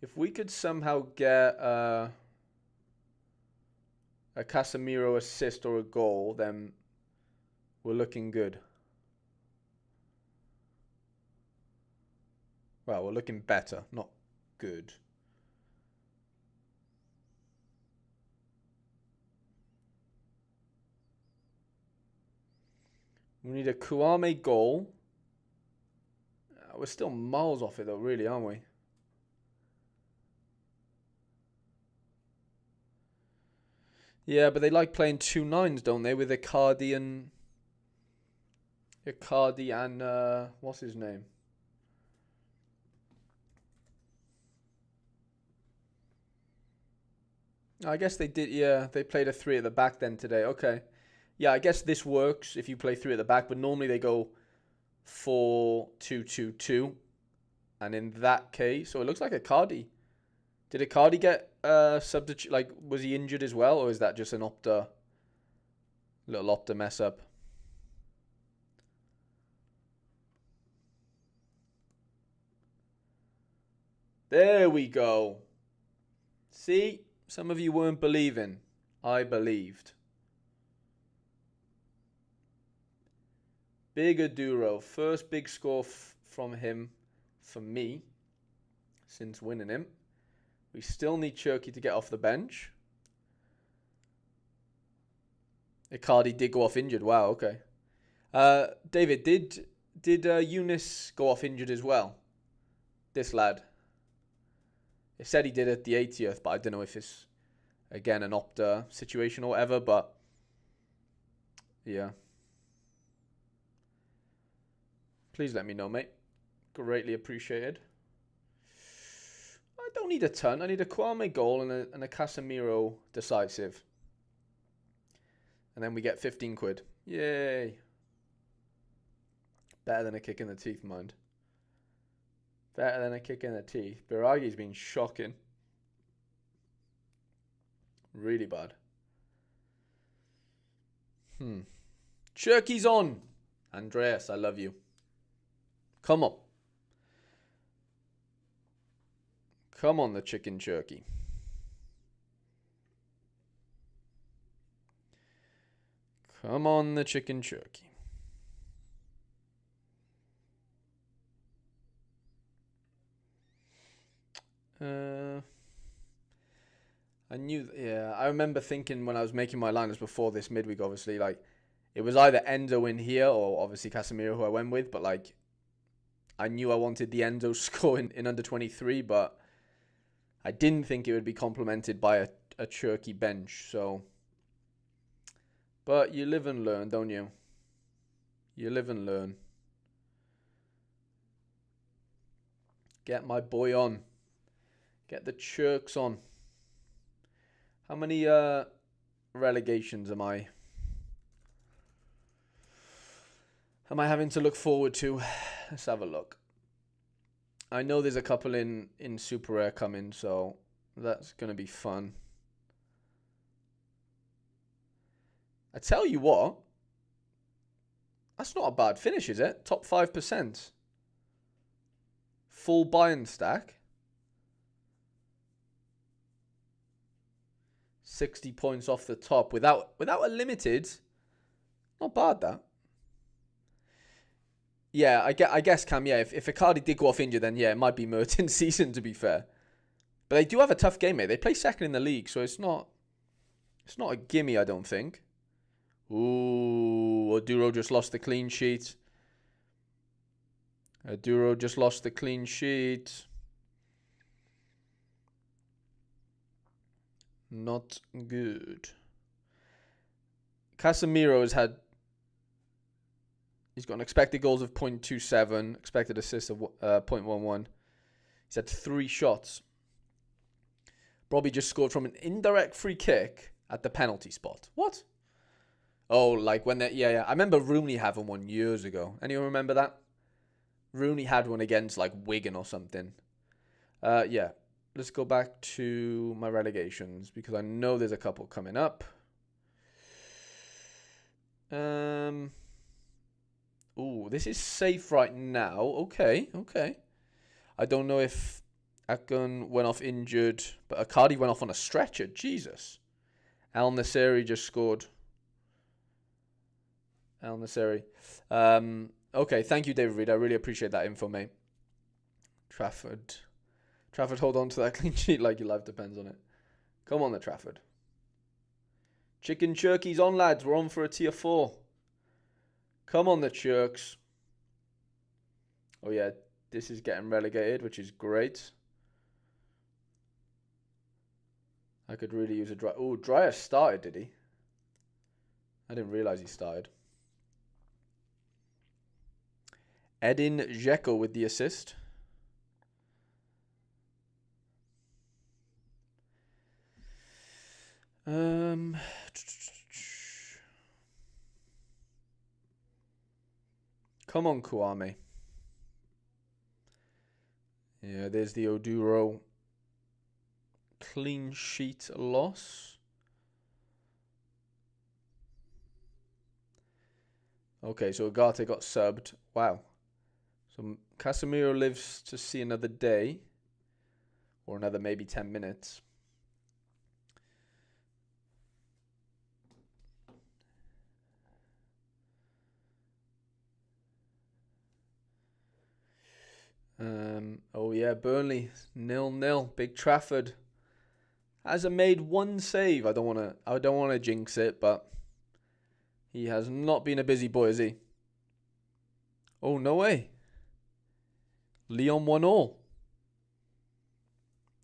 If we could somehow get a Casemiro assist or a goal, then we're looking good. Well, we're looking better, not good. We need a Kouame goal. We're still miles off it though, really, aren't we? Yeah, but they like playing 2 9s, don't they? With Icardi and what's his name? I guess they did. Yeah, they played a 3 at the back then today. Okay. Yeah, I guess this works if you play 3 at the back, but normally they go 4-2-2-2. And in that case, so it looks like Icardi. Did Icardi get substitute? Like, was he injured as well, or is that just an Opta, little Opta mess up? There we go. See, some of you weren't believing. I believed. Big Aduro. First big score from him for me since winning him. We still need Cherky to get off the bench. Icardi did go off injured. Wow, okay. David, did Eunice go off injured as well? This lad. It said he did at the 80th, but I don't know if it's, again, an Opta situation or whatever, but yeah. Please let me know, mate. Greatly appreciated. I don't need a ton. I need a Kwame goal and a Casemiro decisive. And then we get 15 quid. Yay. Better than a kick in the teeth, mind. Better than a kick in the teeth. Biragi's been shocking. Really bad. Cherky's on. Andreas, I love you. Come on. Come on, the chicken Cherky. Come on, the chicken Cherky. I knew, yeah, I remember thinking when I was making my lineups before this midweek, obviously, like, it was either Endo in here or obviously Casemiro, who I went with, but, like, I knew I wanted the Endo score in under 23, but I didn't think it would be complemented by a Cherky bench, so. But you live and learn, don't you? You live and learn. Get my boy on. Get the Chirks on. How many relegations am I having to look forward to? Let's have a look. I know there's a couple in Super Rare coming, so that's going to be fun. I tell you what, that's not a bad finish, is it? Top 5%. Full Bayern stack. 60 points off the top without a limited. Not bad, that. Yeah, I guess, Cam, yeah, if Icardi did go off injured, then yeah, it might be Merton's season, to be fair. But they do have a tough game, mate. They play second in the league, so it's not a gimme, I don't think. Ooh, Oduro just lost the clean sheet. Oduro just lost the clean sheet. Not good. Casemiro he's got an expected goals of 0.27, expected assists of 0.11. He's had 3 shots. Bobby just scored from an indirect free kick at the penalty spot. What? Oh, like when they, yeah. I remember Rooney having one years ago. Anyone remember that? Rooney had one against like Wigan or something. Yeah. Let's go back to my relegations because I know there's a couple coming up. Ooh, this is safe right now. Okay. I don't know if Akgun went off injured, but Icardi went off on a stretcher. Jesus. Al Nasseri just scored. Al Nasseri. Okay, thank you, David Reed. I really appreciate that info, mate. Trafford, hold on to that clean sheet like your life depends on it. Come on, the Trafford. Chicken Cherky's on, lads. We're on for a tier 4. Come on, the Chirks. Oh, yeah. This is getting relegated, which is great. I could really use a dry. Oh, Dryer started, did he? I didn't realize he started. Edin Dzeko with the assist. Come on, Kwame. Yeah, there's the Oduro clean sheet loss. Okay, so Ugarte got subbed. Wow. So Casemiro lives to see another day. Or another maybe 10 minutes. Oh yeah, Burnley 0-0. Big Trafford hasn't made one save. I don't wanna jinx it, but he has not been a busy boy, has he? Oh no way. Lyon 1-0.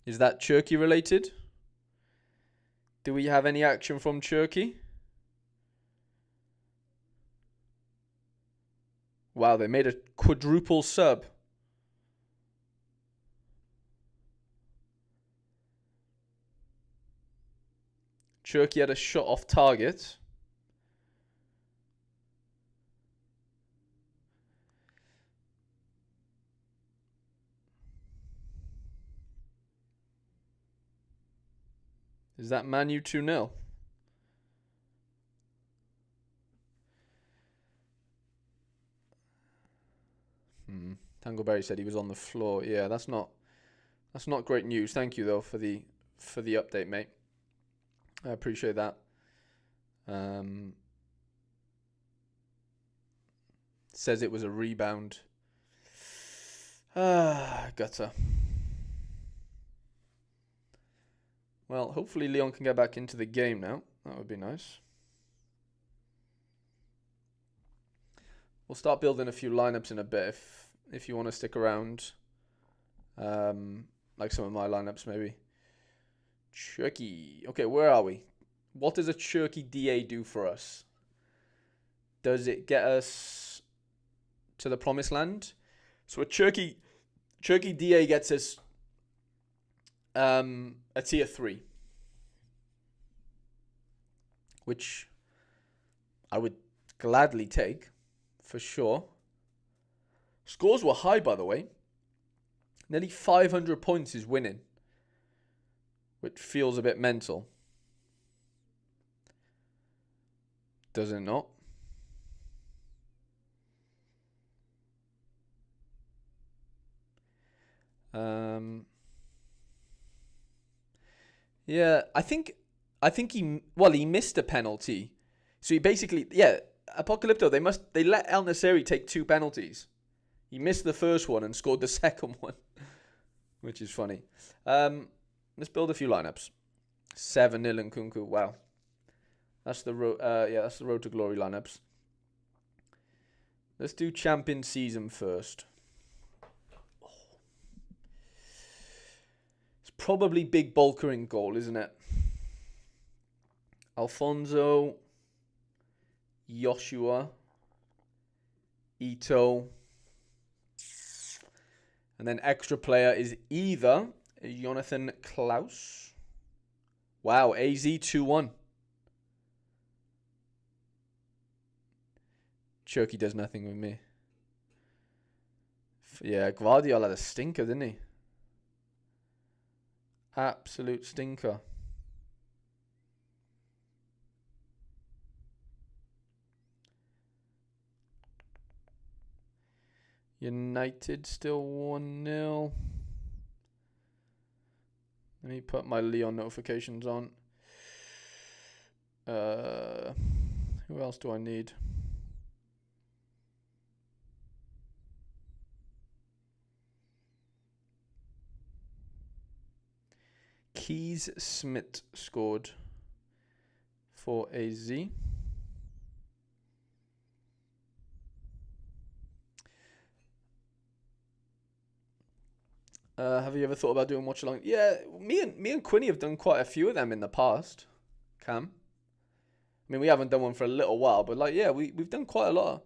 Is that Turkey related? Do we have any action from Turkey? Wow, they made a quadruple sub. Turkey had a shot off target. Is that Man U 2-0? Tangleberry said he was on the floor. Yeah, that's not great news. Thank you though for the update, mate. I appreciate that. Says it was a rebound. Gutter. Well, hopefully Leon can get back into the game now. That would be nice. We'll start building a few lineups in a bit if you want to stick around. Like some of my lineups maybe. Turkey. Okay, where are we? What does a Turkey DA do for us? Does it get us to the promised land? So a Turkey DA gets us a tier 3, which I would gladly take for sure. Scores were high, by the way. Nearly 500 points is winning, which feels a bit mental. Does it not? Yeah, I think he missed a penalty. So he basically, yeah, Apocalypto, they let El Nasseri take 2 penalties. He missed the first one and scored the second one, which is funny. Let's build a few lineups. 7-0 and Kunku. Wow. That's the road to glory lineups. Let's do champion season first. It's probably Big Bulker in goal, isn't it? Alfonso, Joshua, Ito, and then extra player is either Jonathan Klaus. Wow, AZ 2-1. Turkey does nothing with me. Yeah, Guardiola had a stinker, didn't he? Absolute stinker. United still 1-0. Let me put my Leon notifications on. Who else do I need? Keys Smith scored for AZ. Have you ever thought about doing watch along? Yeah, me and Quinny have done quite a few of them in the past. Cam, I mean, we haven't done one for a little while, but like, yeah, we've done quite a lot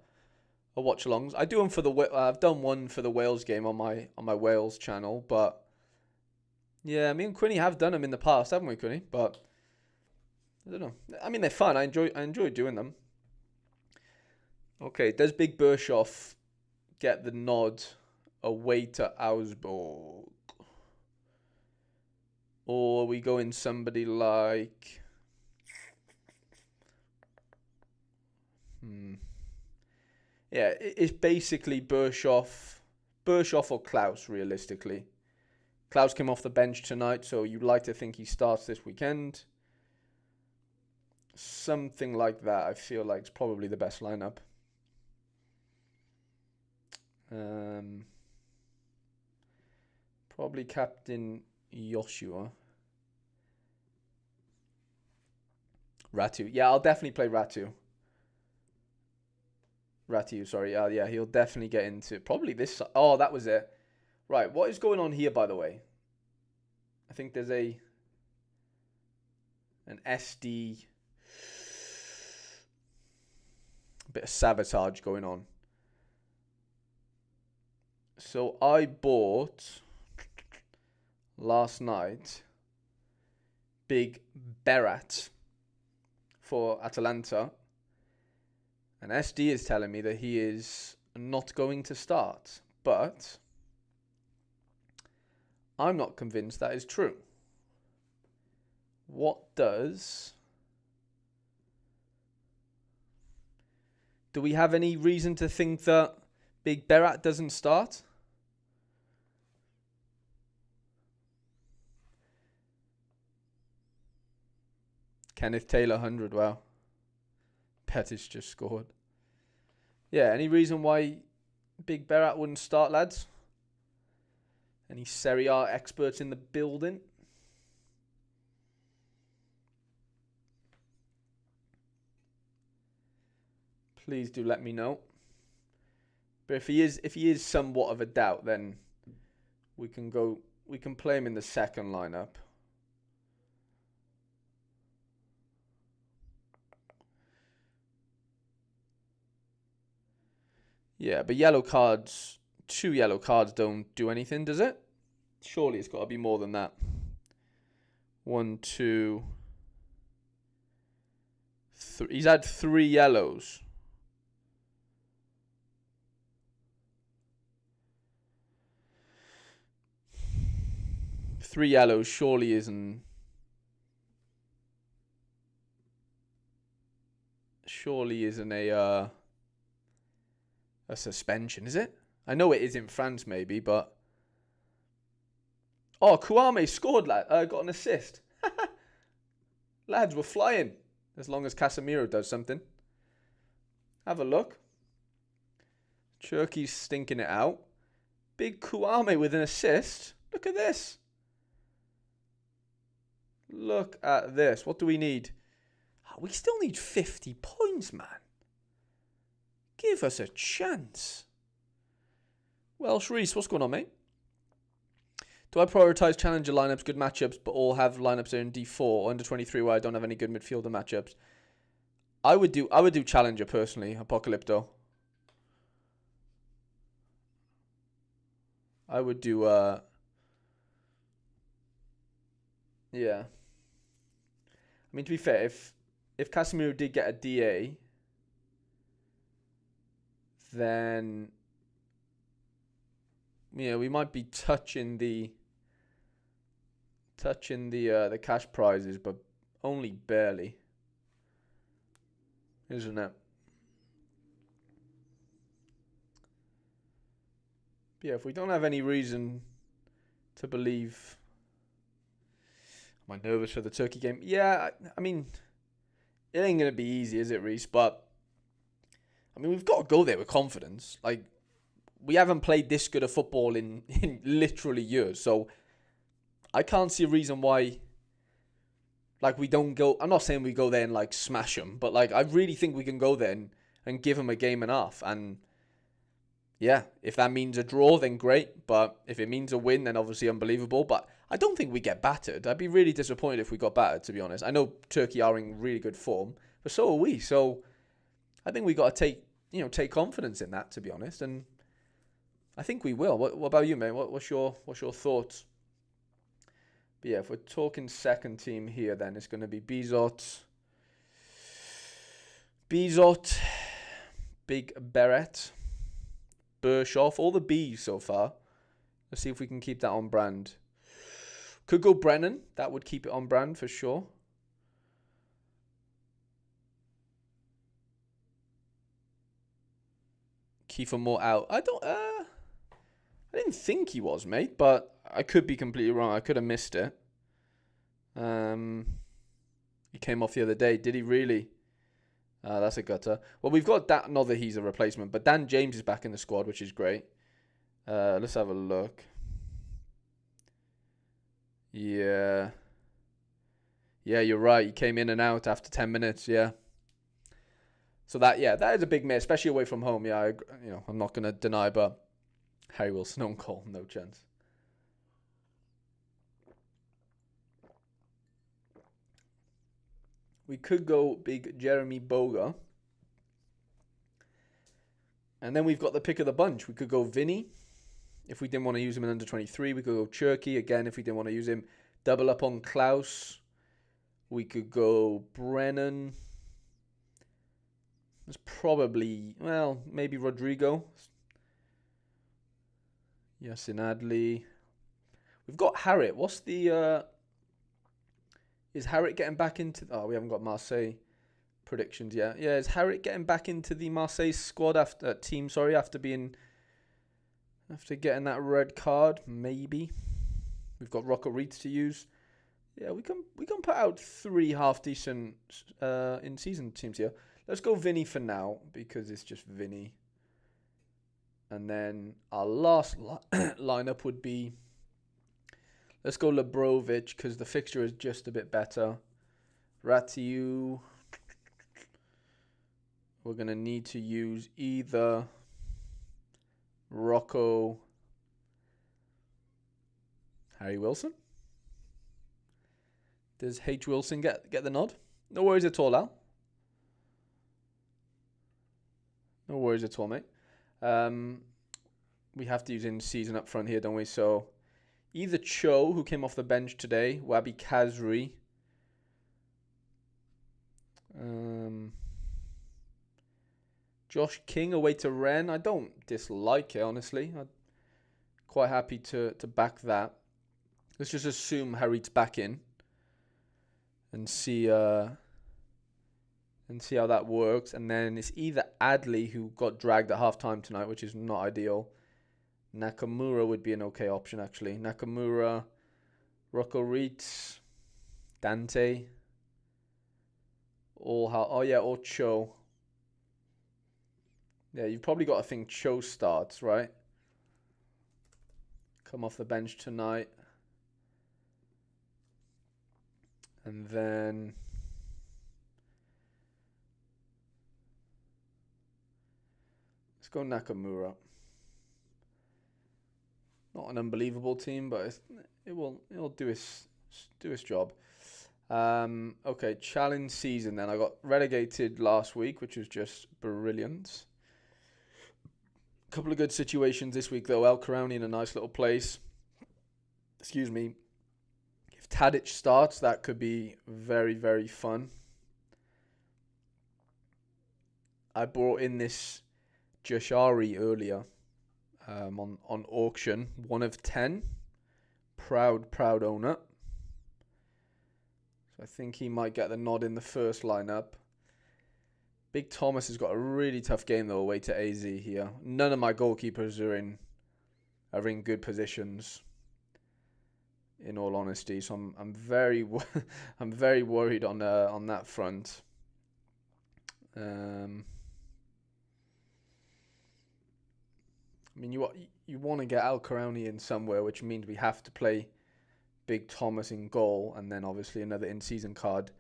of watch alongs. I do them for I've done one for the Wales game on my Wales channel, but yeah, me and Quinny have done them in the past, haven't we, Quinny? But I don't know. I mean, they're fun. I enjoy doing them. Okay, does Big Burshoff get the nod away to Augsburg. Or we go in somebody like... Yeah, it's basically Bershoff or Klaus, realistically. Klaus came off the bench tonight, so you'd like to think he starts this weekend. Something like that, I feel like, is probably the best lineup. Probably captain Joshua. Ratu. Yeah, I'll definitely play Ratu. Sorry. Yeah, he'll definitely get into probably this. Oh, that was it. Right, what is going on here, by the way? I think there's an SD, a bit of sabotage going on. So I bought last night Big Berat for Atalanta. And SD is telling me that he is not going to start. But I'm not convinced that is true. What does... Do we have any reason to think that Big Berat doesn't start? Kenneth Taylor, 100, wow. Pettis just scored. Yeah, any reason why Big Berat wouldn't start, lads? Any Serie A experts in the building? Please do let me know. But if he is somewhat of a doubt, then we can play him in the second lineup. Yeah, but 2 yellow cards don't do anything, does it? Surely it's got to be more than that. 1, 2, 3. He's had 3 yellows. Three yellows surely isn't a suspension, is it? I know it is in France, maybe, but... Oh, Kouame scored, lad. Got an assist. Lads, we're flying. As long as Casemiro does something. Have a look. Turkey's stinking it out. Big Kouame with an assist. Look at this. Look at this. What do we need? We still need 50 points, man. Give us a chance. Welsh Reese, what's going on, mate? Do I prioritise challenger lineups, good matchups, but all have lineups there in D4 or under 23 where I don't have any good midfielder matchups? I would do challenger personally, Apocalypto. I would do yeah. I mean, to be fair, if Casemiro did get a DA, then yeah, we might be touching the cash prizes, but only barely, isn't it? But yeah, if we don't have any reason to believe... Am I nervous for the Turkey game? Yeah, I mean, it ain't going to be easy, is it, Reese? But, I mean, we've got to go there with confidence. Like, we haven't played this good of football in literally years. So, I can't see a reason why, like, we don't go... I'm not saying we go there and, like, smash them. But, like, I really think we can go there and give them a game and a half. And, yeah, if that means a draw, then great. But if it means a win, then obviously unbelievable. But I don't think we get battered. I'd be really disappointed if we got battered, to be honest. I know Turkey are in really good form, but so are we. So I think we got to take confidence in that, to be honest. And I think we will. What about you, mate? What's your thoughts? But yeah, if we're talking second team here, then it's going to be Bizot, Big Beret, Bershoff. All the Bs so far. Let's see if we can keep that on brand. Could go Brennan. That would keep it on brand for sure. Kiefer Moore out. I didn't think he was, mate, but I could be completely wrong. I could have missed it. He came off the other day. Did he really? That's a gutter. Well, we've got that. Not that he's a replacement, but Dan James is back in the squad, which is great. Let's have a look. Yeah. Yeah, you're right. He came in and out after 10 minutes. Yeah. So that is a big miss, especially away from home. Yeah, I'm not going to deny, but Harry Wilson on goal, no chance. We could go big Jeremy Boga. And then we've got the pick of the bunch. We could go Vinny. If we didn't want to use him in under 23, we could go Cherky. Again, if we didn't want to use him, double up on Klaus. We could go Brennan. There's probably, maybe Rodrigo. Yasin Adli. We've got Harrit. What's the... Is Harrit getting back into... Oh, we haven't got Marseille predictions yet. Yeah, is Harrit getting back into the Marseille squad after getting that red card? Maybe. We've got Rocco Reeds to use. Yeah, we can put out 3 half-decent in-season teams here. Let's go Vinny for now, because it's just Vinny. And then our last lineup would be... Let's go Labrovic, because the fixture is just a bit better. Ratiu. We're going to need to use either Rocco, Harry Wilson. Does H. Wilson get the nod? No worries at all, Al. No worries at all, mate. We have to use in season up front here, don't we? So either Cho, who came off the bench today, Wabi Kazri. Josh King away to Rennes. I don't dislike it, honestly. I'm quite happy to back that. Let's just assume Harry's back in and see how that works. And then it's either Adley, who got dragged at half-time tonight, which is not ideal. Nakamura would be an okay option, actually. Nakamura, Rocco Reitz, Dante. Or Cho. Yeah, you've probably got to think Cho starts, right? Come off the bench tonight. And then... let's go Nakamura. Not an unbelievable team, but it'll do its job. Okay, challenge season then. I got relegated last week, which was just brilliant. A couple of good situations this week, though. El Karauni in a nice little place. Excuse me. If Tadic starts, that could be very, very fun. I brought in this Jashari earlier on auction. 1 of 10. Proud owner. So I think he might get the nod in the first lineup. Big Thomas has got a really tough game, though, away to AZ here. None of my goalkeepers are in good positions, in all honesty. So I'm very I'm very worried on that front. I mean, you want to get Al Karauni in somewhere, which means we have to play Big Thomas in goal, and then obviously another in-season card.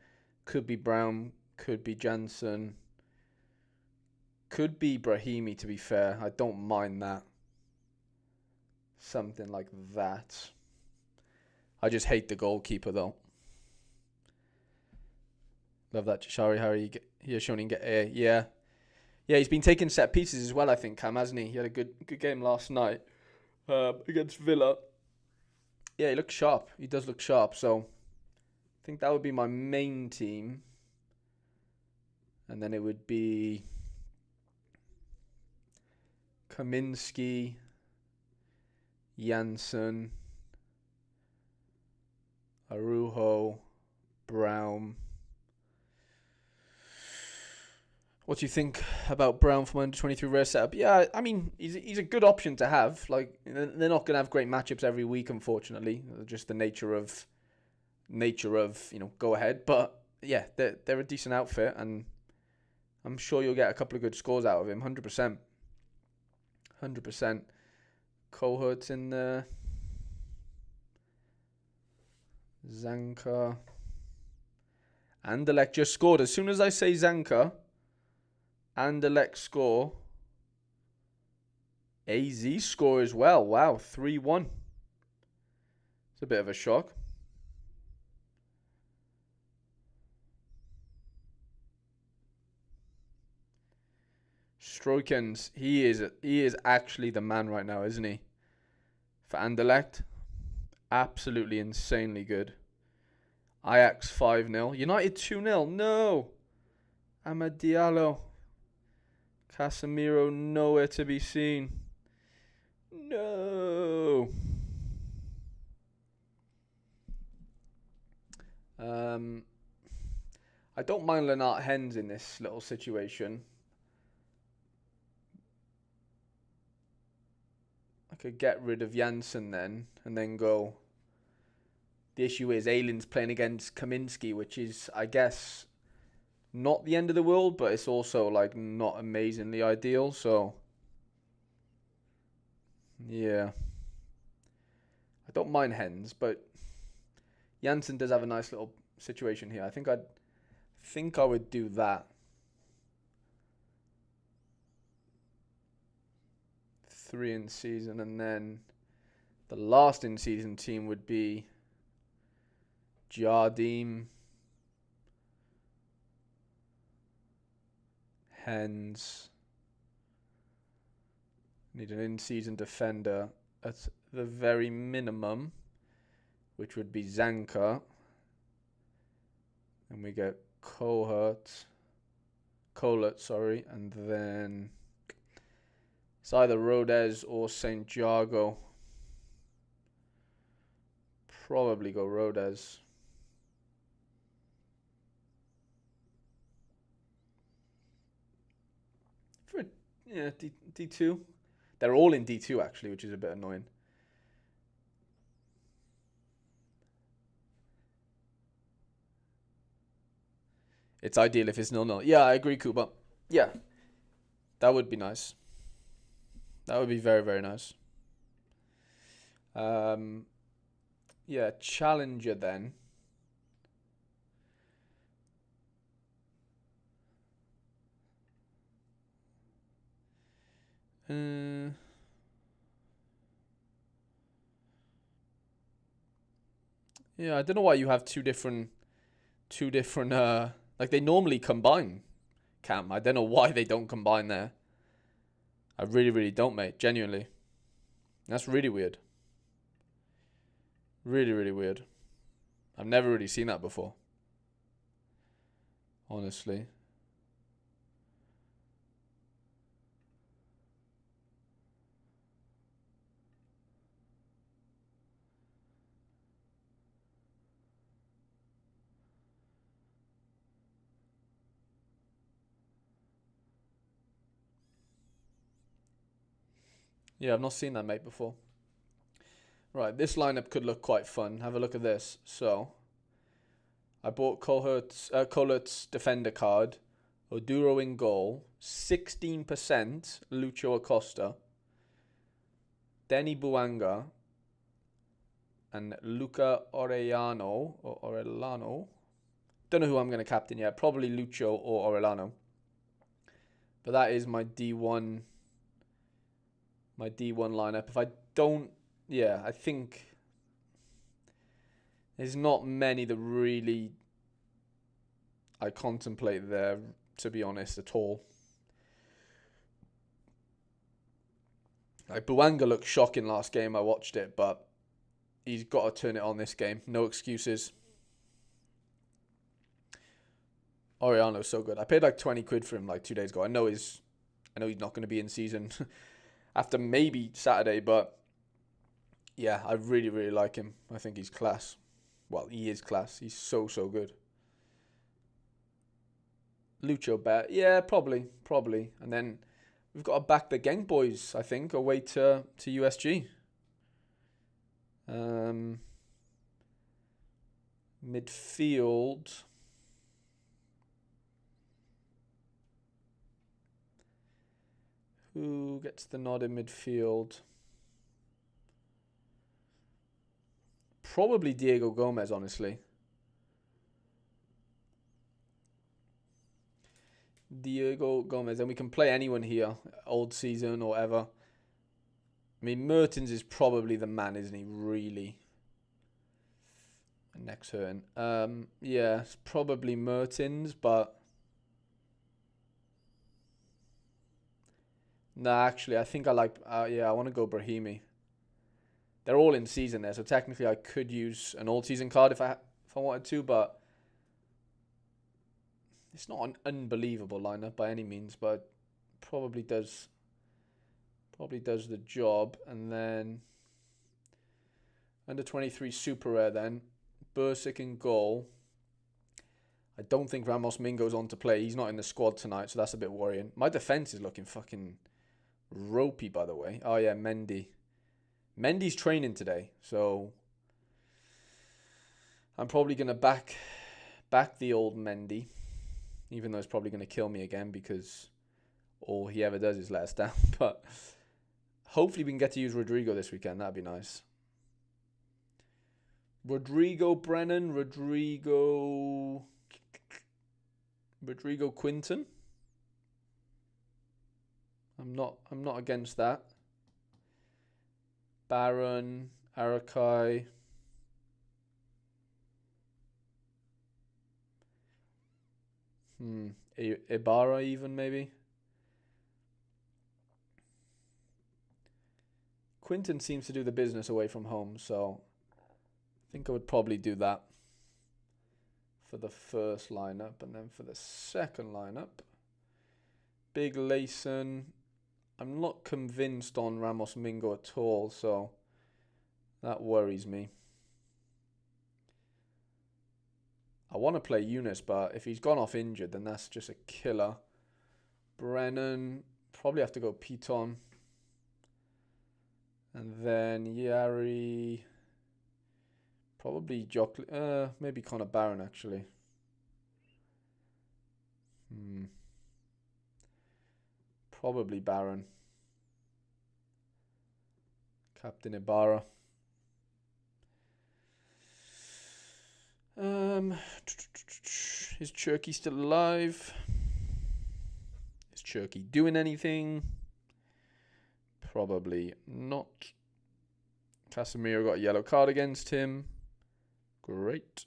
Could be Brown, could be Jansen, could be Brahimi, to be fair. I don't mind that. Something like that. I just hate the goalkeeper, though. Love that Jashari Harry. Here, Shonin get A. Yeah. Yeah, he's been taking set pieces as well, I think, Cam, hasn't he? He had a good game last night against Villa. Yeah, he looks sharp. He does look sharp. So I think that would be my main team. And then it would be Kaminsky, Janssen, Arujo, Brown. What do you think about Brown from under 23 rare setup? Yeah, I mean, he's a good option to have. Like, they're not going to have great matchups every week, unfortunately. Just the nature of go ahead. But yeah, they're a decent outfit, and I'm sure you'll get a couple of good scores out of him. 100%. 100%. Cohorts in there. Zanka. Anderlecht just scored. As soon as I say Zanka, Anderlecht score. AZ score as well. Wow, 3-1. It's a bit of a shock. Stroikens, he is actually the man right now, isn't he? For Anderlecht, absolutely insanely good. Ajax 5-0. United 2-0. No. Amad Diallo. Casemiro nowhere to be seen. No. I don't mind Lennart Hens in this little situation. I could get rid of Janssen then, and then go. The issue is Aylin's playing against Kaminsky, which is, I guess, not the end of the world, but it's also like not amazingly ideal. So, yeah, I don't mind Hens, but Janssen does have a nice little situation here. I think I would do that. 3 in season, and then the last in season team would be Jardim, Hens. Need an in-season defender at the very minimum, which would be Zanka. And we get Kohut, and then it's either Rodez or St. Jago. Probably go Rodez. For D2. They're all in D2 actually, which is a bit annoying. It's ideal if it's 0-0. Yeah, I agree, Kuba. Yeah, that would be nice. That would be very, very nice. Yeah, challenger then. Yeah, I don't know why you have two different like they normally combine, Cam. I don't know why they don't combine there. I really, really don't, mate. Genuinely. That's really weird. Really, really weird. I've never really seen that before. Honestly. Yeah, I've not seen that, mate, before. Right, this lineup could look quite fun. Have a look at this. So, I bought Colert's defender card. Oduro in goal. 16% Lucho Acosta. Denny Buanga. And Luca Orellano. Don't know who I'm going to captain yet. Probably Lucho or Orellano. But that is my D1 lineup. If I don't, I think there's not many that really I contemplate there, to be honest, at all. Like, Buanga looked shocking last game. I watched it, but he's got to turn it on this game. No excuses. Orellano's so good. I paid like 20 quid for him like 2 days ago. I know he's not going to be in season. after maybe Saturday, but yeah, I really, really like him. I think he's class. Well, he is class. He's so, so good. Lucho bet. Yeah, probably. And then we've got to back the Genk boys, I think, away to USG. Midfield. Who gets the nod in midfield? Probably Diego Gomez, honestly. Diego Gomez. And we can play anyone here. Old season or ever. I mean, Mertens is probably the man, isn't he? Really. Next turn. Yeah, it's probably Mertens, but... Nah, actually, I think I like... yeah, I want to go Brahimi. They're all in season there, so technically I could use an old season card if I wanted to, but... It's not an unbelievable lineup by any means, but probably does the job. And then under 23 super rare then. Bursic in goal. I don't think Ramos Mingo's on to play. He's not in the squad tonight, so that's a bit worrying. My defense is looking fucking ropey, by the way. Oh yeah, Mendy. Mendy's training today, so I'm probably gonna back the old Mendy. Even though it's probably going to kill me again because all he ever does is let us down. But hopefully we can get to use Rodrigo this weekend. That'd be nice. Rodrigo Brennan. Rodrigo Quinton. I'm not against that. Baron. Arakai. Ibarra even, maybe. Quinton seems to do the business away from home, so I think I would probably do that for the first lineup. And then for the second lineup, Big Layson. I'm not convinced on Ramos Mingo at all, so that worries me. I want to play Eunice, but if he's gone off injured, then that's just a killer. Brennan, probably have to go Piton. And then Yari, probably maybe Connor Barron, actually. Probably Barron. Captain Ibarra. Is Cherky still alive? Is Cherky doing anything? Probably not. Casemiro got a yellow card against him. Great.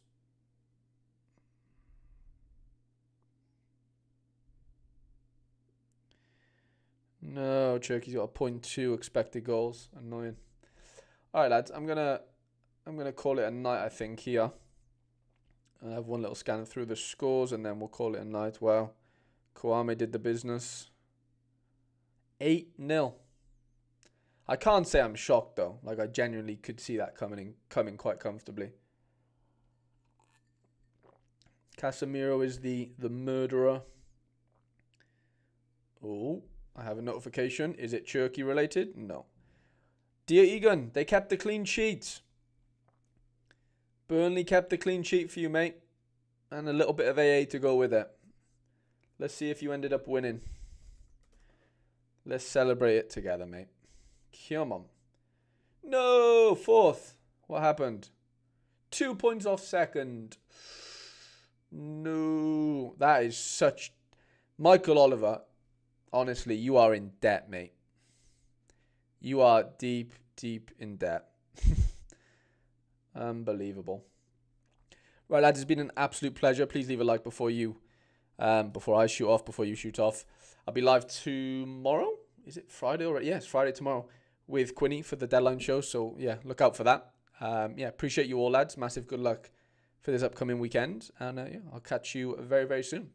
No, Cherky's got a 0.2 expected goals. Annoying. All right, lads. I'm gonna call it a night, I think, here. I have one little scan through the scores and then we'll call it a night. Wow. Kwame did the business. 8-0. I can't say I'm shocked though. Like I genuinely could see that coming quite comfortably. Casemiro is the murderer. Oh, I have a notification. Is it Cherky related? No. Dear Egan, they kept the clean sheet. Burnley kept the clean sheet for you, mate. And a little bit of AA to go with it. Let's see if you ended up winning. Let's celebrate it together, mate. Come on. No, fourth. What happened? 2 points off second. No. That is such... Michael Oliver, honestly, you are in debt, mate. You are deep, deep in debt. Unbelievable. Right, lads, it's been an absolute pleasure. Please leave a like before you, before I shoot off, before you shoot off. I'll be live tomorrow. Is it Friday already? Yeah, it's Friday tomorrow with Quinny for the deadline show. So yeah, look out for that. Yeah, appreciate you all, lads. Massive good luck for this upcoming weekend, and yeah, I'll catch you very, very soon.